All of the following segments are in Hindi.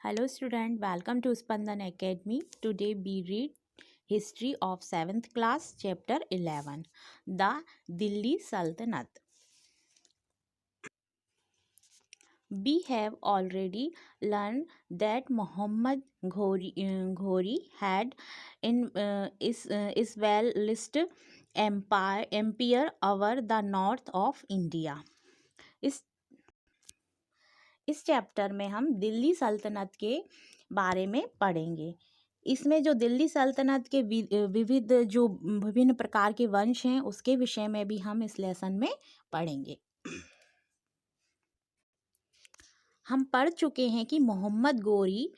Hello student, welcome to Spandan Academy. Today we read History of 7th class chapter 11, The Delhi Sultanate. We have already learned that Muhammad Ghori had is well listed empire over the north of India. इस इस चैप्टर में हम दिल्ली सल्तनत के बारे में पढ़ेंगे। इसमें जो दिल्ली सल्तनत के विभिन्न प्रकार के वंश हैं उसके विषय में भी हम इस लेसन में पढ़ेंगे। हम पढ़ चुके हैं कि मोहम्मद गोरी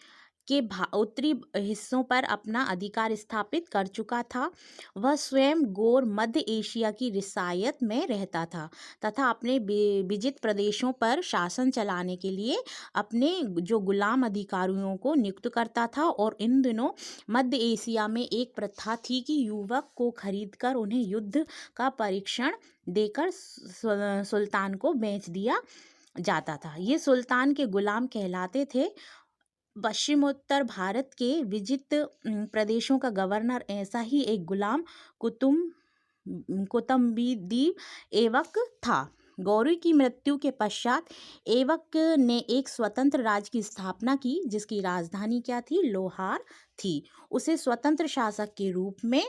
के उत्तरी हिस्सों पर अपना अधिकार स्थापित कर चुका था। वह स्वयं गोर मध्य एशिया की रियासत में रहता था तथा अपने विजित प्रदेशों पर शासन चलाने के लिए अपने जो गुलाम अधिकारियों को नियुक्त करता था। और इन दिनों मध्य एशिया में एक प्रथा थी कि युवक को खरीदकर उन्हें युद्ध का परीक्षण देकर सुल्तान को बेच दिया जाता था। ये सुल्तान के गुलाम कहलाते थे। पश्चिमोत्तर भारत के विजित प्रदेशों का गवर्नर ऐसा ही एक गुलाम कुतुबुद्दीन ऐबक था। गौरी की मृत्यु के पश्चात ऐबक ने एक स्वतंत्र राज्य की स्थापना की जिसकी राजधानी क्या थी? लोहार थी। उसे स्वतंत्र शासक के रूप में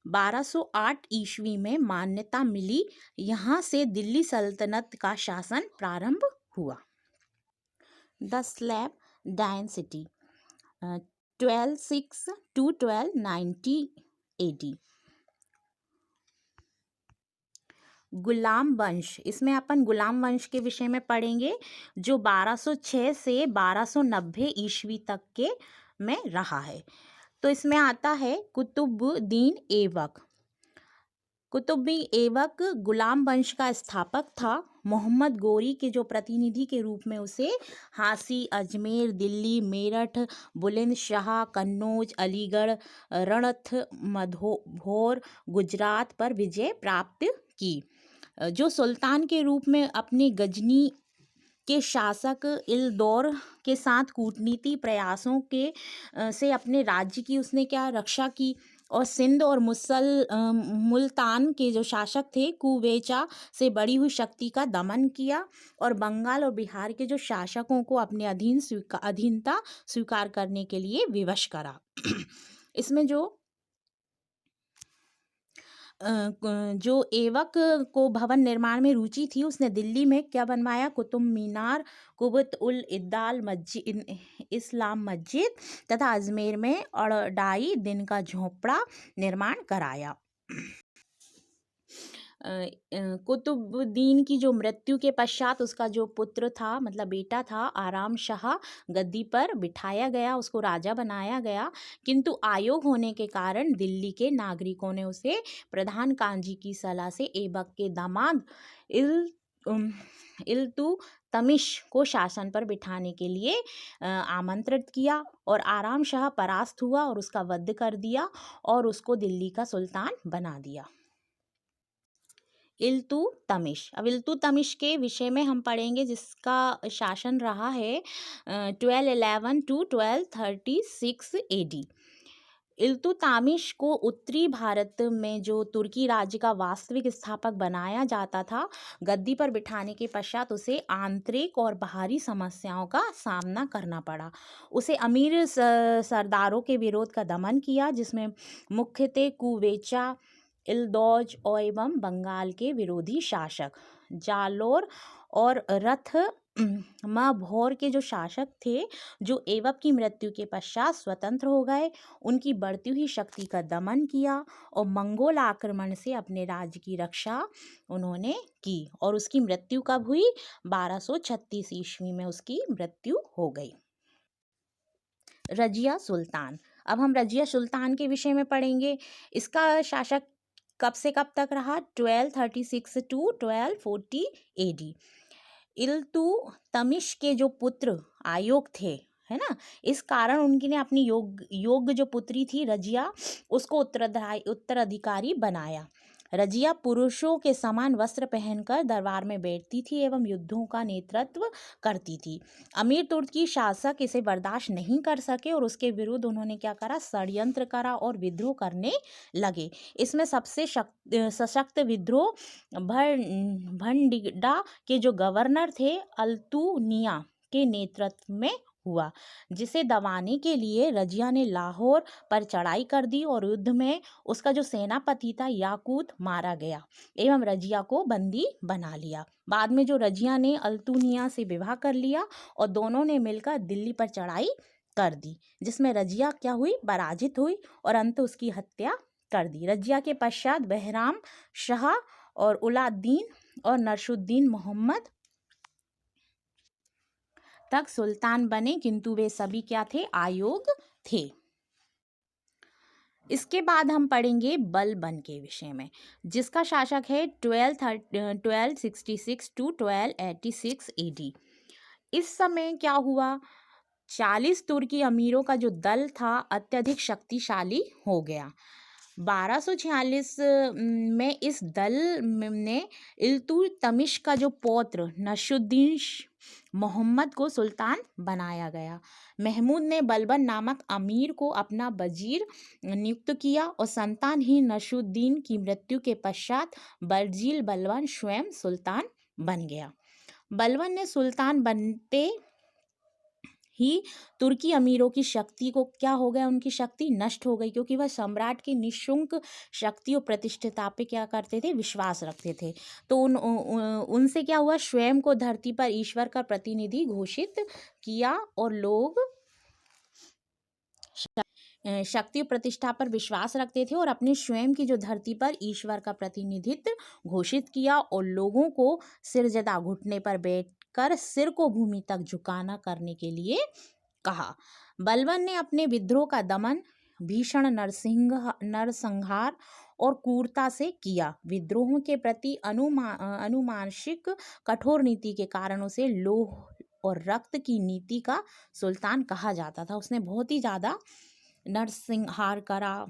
1208 ईस्वी में मान्यता मिली। यहाँ से दिल्ली सल्तनत का शासन प्रारंभ हुआ। The slab dynasty 1206 to 1290 AD। गुलाम वंश, इसमें अपन गुलाम वंश के विषय में पढ़ेंगे जो 1206 से 1290 ईस्वी तक के में रहा है। तो इसमें आता है कुतुबुद्दीन ऐबक। कुतुबुद्दीन ऐबक गुलाम वंश का स्थापक था। मोहम्मद गोरी के जो प्रतिनिधि के रूप में उसे झांसी, अजमेर, दिल्ली, मेरठ, बुलंदशहर, कन्नौज, अलीगढ़, रणथ, भोर, गुजरात पर विजय प्राप्त की। जो सुल्तान के रूप में अपने गजनी के शासक इलदौर के साथ कूटनीति प्रयासों के से अपने राज्य की उसने क्या रक्षा की। और सिंध और मुल्तान के जो शासक थे कुवेचा से बढ़ी हुई शक्ति का दमन किया और बंगाल और बिहार के जो शासकों को अपने अधीनता स्वीकार करने के लिए विवश करा। इसमें जो ऐबक को भवन निर्माण में रुचि थी उसने दिल्ली में क्या बनवाया? कुतुब मीनार, इस्लाम मस्जिद तथा अजमेर में अढ़ाई दिन का झोपड़ा निर्माण कराया। कुतुबुद्दीन की जो मृत्यु के पश्चात उसका जो पुत्र था मतलब बेटा था आराम शाह गद्दी पर बिठाया गया, उसको राजा बनाया गया। किंतु आयोग होने के कारण दिल्ली के नागरिकों ने उसे प्रधान कांजी की सलाह से ऐबक के दामाद इल्तुतमिश को शासन पर बिठाने के लिए आमंत्रित किया और आराम शाह परास्त हुआ और उसका वध कर दिया और उसको दिल्ली का सुल्तान बना दिया। इल्तुतमिश, अब इल्तुतमिश के विषय में हम पढ़ेंगे जिसका शासन रहा है 1211 to 1236 AD। इल्तुतमिश को उत्तरी भारत में जो तुर्की राज्य का वास्तविक स्थापक बनाया जाता था। गद्दी पर बिठाने के पश्चात उसे आंतरिक और बाहरी समस्याओं का सामना करना पड़ा। उसे अमीर सरदारों के विरोध का दमन किया जिसमें मुख्यतः कुवेचा, इलदौज और एवं बंगाल के विरोधी शासक जालोर और रथ भोर के जो शासक थे जो ऐबक की मृत्यु के पश्चात स्वतंत्र हो गए। उनकी बढ़ती हुई शक्ति का दमन किया और मंगोल आक्रमण से अपने राज्य की रक्षा उन्होंने की और उसकी मृत्यु कब हुई? 1236 ईस्वी में उसकी मृत्यु हो गई। रजिया सुल्तान, अब हम रजिया सुल्तान के विषय में पढ़ेंगे। इसका शासक कब से कब तक रहा? 1236 to 1240 AD। इल्तुतमिश के जो पुत्र आयोग थे है ना, इस कारण उनकी ने अपनी योग्य जो पुत्री थी रजिया उसको उत्तराधिकारी बनाया। रजिया पुरुषों के समान वस्त्र पहनकर दरबार में बैठती थी एवं युद्धों का नेतृत्व करती थी। अमीर तुर्की शासक इसे बर्दाश्त नहीं कर सके और उसके विरुद्ध उन्होंने क्या करा, षड्यंत्र करा और विद्रोह करने लगे। इसमें सबसे सशक्त विद्रोह भंडिडा के जो गवर्नर थे अल्तुनिया के नेतृत्व में हुआ, जिसे दबाने के लिए रजिया ने लाहौर पर चढ़ाई कर दी और युद्ध में उसका जो सेनापति था याकूत मारा गया एवं रजिया को बंदी बना लिया। बाद में जो रजिया ने अल्तुनिया से विवाह कर लिया और दोनों ने मिलकर दिल्ली पर चढ़ाई कर दी, जिसमें रजिया क्या हुई, पराजित हुई और अंत उसकी हत्या कर दी। रजिया के पश्चात बहराम शाह और उलाउद्दीन और नसरुद्दीन मोहम्मद तक सुल्तान बने, किंतु वे सभी क्या थे, अयोग्य थे। इसके बाद हम पढ़ेंगे बलबन के विषय में, जिसका शासक है 1266 टू 1286 AD। इस समय क्या हुआ, 40 तुर्की अमीरों का जो दल था अत्यधिक शक्तिशाली हो गया। 1246 में इस दल ने इल्तुतमिश का जो पौत्र नसरुद्दीन मोहम्मद को सुल्तान बनाया गया। महमूद ने बलबन नामक अमीर को अपना वजीर नियुक्त किया और संतानहीन नसरुद्दीन की मृत्यु के पश्चात बर्जील बलबन स्वयं सुल्तान बन गया। बलबन ने सुल्तान बनते ही तुर्की अमीरों की शक्ति को क्या हो गया, उनकी शक्ति नष्ट हो गई, क्योंकि वह सम्राट की निःशुल्क शक्ति और प्रतिष्ठिता पे क्या करते थे, विश्वास रखते थे। तो उनसे क्या हुआ, स्वयं को धरती पर ईश्वर का प्रतिनिधि घोषित किया और लोग शक्ति और प्रतिष्ठा पर विश्वास रखते थे और अपने स्वयं की जो धरती पर ईश्वर का प्रतिनिधित्व घोषित किया और लोगों को सिरजदा घुटने पर बैठकर सिर को भूमि तक झुकाना करने के लिए कहा। बलबन ने अपने विद्रोह का दमन भीषण नरसंहार और क्रूरता से किया। विद्रोहों के प्रति अनुमानसिक कठोर नीति के कारण उसे लोह और रक्त की नीति का सुल्तान कहा जाता था। उसने बहुत ही ज़्यादा नरसंहार करा,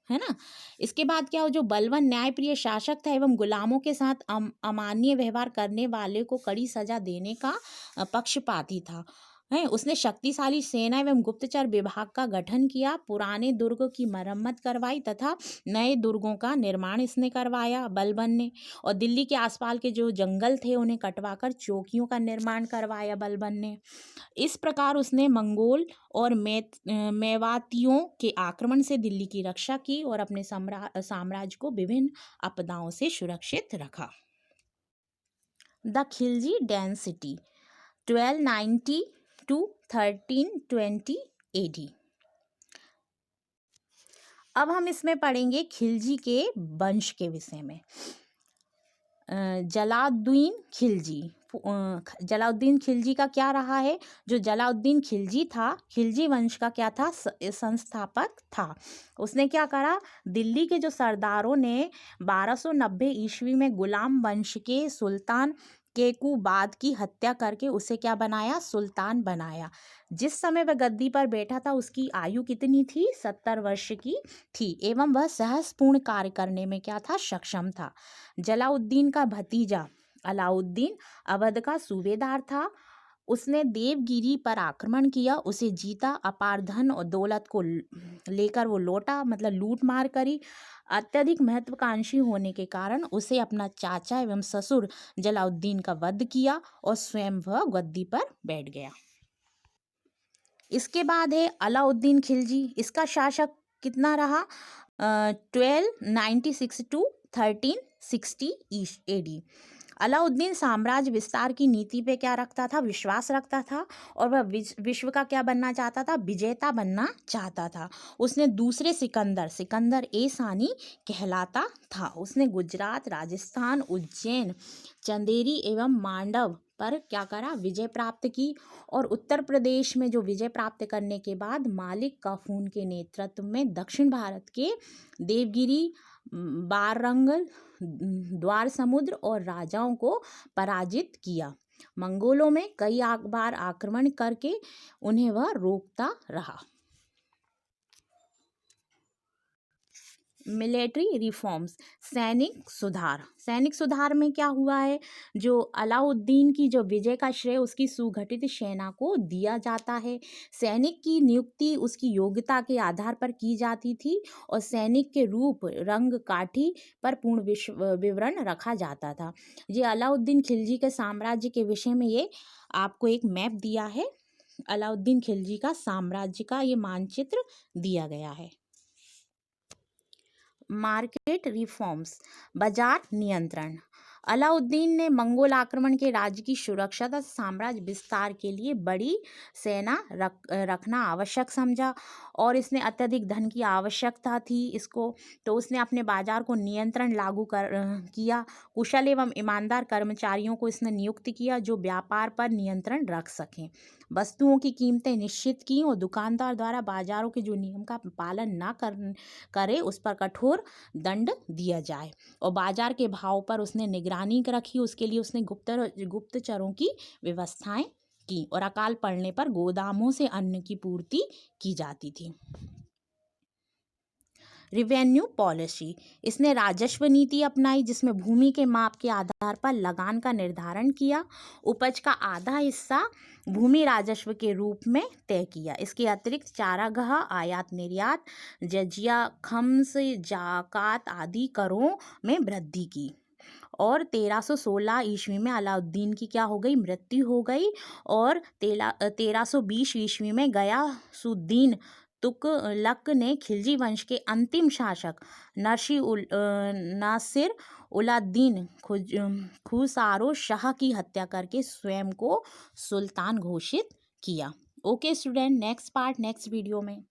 है ना। इसके बाद क्या हो, जो बलबन न्यायप्रिय शासक था एवं गुलामों के साथ अमान्य व्यवहार करने वाले को कड़ी सजा देने का पक्षपाती था, है। उसने शक्तिशाली सेना एवं गुप्तचर विभाग का गठन किया, पुराने दुर्गों की मरम्मत करवाई तथा नए दुर्गों का निर्माण इसने करवाया बलबन ने। और दिल्ली के आसपास के जो जंगल थे उन्हें कटवाकर चौकियों का निर्माण करवाया बलबन ने। इस प्रकार उसने मंगोल और मेवातियों के आक्रमण से दिल्ली की रक्षा की और अपने साम्राज्य को विभिन्न आपदाओं से सुरक्षित रखा। The Khilji dynasty 1290 to 1320 AD। अब हम इसमें पढ़ेंगे खिलजी के वंश के विषय में। जलाउद्दीन खिलजी, जलाउद्दीन खिलजी का क्या रहा है, जो जलाउद्दीन खिलजी था, खिलजी वंश का क्या था, संस्थापक था। उसने क्या करा, दिल्ली के जो सरदारों ने 1290 ईस्वी में गुलाम वंश के सुल्तान केकूबाद की हत्या करके उसे क्या बनाया, सुल्तान बनाया। जिस समय वह गद्दी पर बैठा था उसकी आयु कितनी थी, 70 वर्ष की थी एवं वह सहजपूर्ण कार्य करने में क्या था, सक्षम था। जलाउद्दीन का भतीजा अलाउद्दीन अवध का सूबेदार था। उसने देवगिरी पर आक्रमण किया, उसे जीता, अपार धन और दौलत को लेकर वो लौटा, मतलब लूट मार करी। अत्यधिक महत्वाकांक्षी होने के कारण उसे अपना चाचा एवं ससुर जलाउद्दीन का वध किया और स्वयं वह गद्दी पर बैठ गया। इसके बाद है अलाउद्दीन खिलजी। इसका शासक कितना रहा, 1296 टू 1360 AD। अलाउद्दीन साम्राज्य विस्तार की नीति पे क्या रखता था, विश्वास रखता था और वह विश्व का क्या बनना चाहता था, विजेता बनना चाहता था। उसने दूसरे सिकंदर ए सानी कहलाता था। उसने गुजरात, राजस्थान, उज्जैन, चंदेरी एवं मांडव पर क्या करा, विजय प्राप्त की। और उत्तर प्रदेश में जो विजय प्राप्त करने के बाद मालिक काफून के नेतृत्व में दक्षिण भारत के देवगिरी, बाररंगल, द्वार समुद्र और राजाओं को पराजित किया। मंगोलों में कई बार आक्रमण करके उन्हें वह रोकता रहा। मिलिट्री रिफॉर्म्स, सैनिक सुधार में क्या हुआ है, जो अलाउद्दीन की जो विजय का श्रेय उसकी सुगठित सेना को दिया जाता है। सैनिक की नियुक्ति उसकी योग्यता के आधार पर की जाती थी और सैनिक के रूप, रंग, काठी पर पूर्ण विवरण रखा जाता था। ये अलाउद्दीन खिलजी के साम्राज्य के विषय में ये आपको एक मैप दिया है। अलाउद्दीन खिलजी का साम्राज्य का ये मानचित्र दिया गया है। मार्केट रिफॉर्म्स, बाजार नियंत्रण। अलाउद्दीन ने मंगोल आक्रमण के राज्य की सुरक्षा तथा साम्राज्य विस्तार के लिए बड़ी सेना रखना आवश्यक समझा और इसने अत्यधिक धन की आवश्यकता थी इसको, तो उसने अपने बाजार को नियंत्रण लागू किया। कुशल एवं ईमानदार कर्मचारियों को इसने नियुक्त किया जो व्यापार पर नियंत्रण रख सकें। वस्तुओं की कीमतें निश्चित की और दुकानदार द्वारा बाजारों के जो नियम का पालन न करे उस पर कठोर दंड दिया जाए और बाजार के भाव पर उसने निगरानी रखी। उसके लिए उसने गुप्तचरों की व्यवस्थाएं की और अकाल पड़ने पर गोदामों से अन्न की पूर्ति की जाती थी। रिवेन्यू पॉलिसी, इसने राजस्व नीति अपनाई जिसमें भूमि के माप के आधार पर लगान का निर्धारण किया। उपज का आधा हिस्सा भूमि राजस्व के रूप में तय किया। इसके अतिरिक्त चारागाह, आयात निर्यात, जजिया, खम्स, जाकात आदि करों में वृद्धि की। और 1316 ईस्वी में अलाउद्दीन की क्या हो गई, मृत्यु हो गई और 1320 ईस्वी में गयासुद्दीन तुगलक ने खिलजी वंश के अंतिम शासक नासिर उलाद्दीन खुसारो शाह की हत्या करके स्वयं को सुल्तान घोषित किया। Okay student, next part next video में।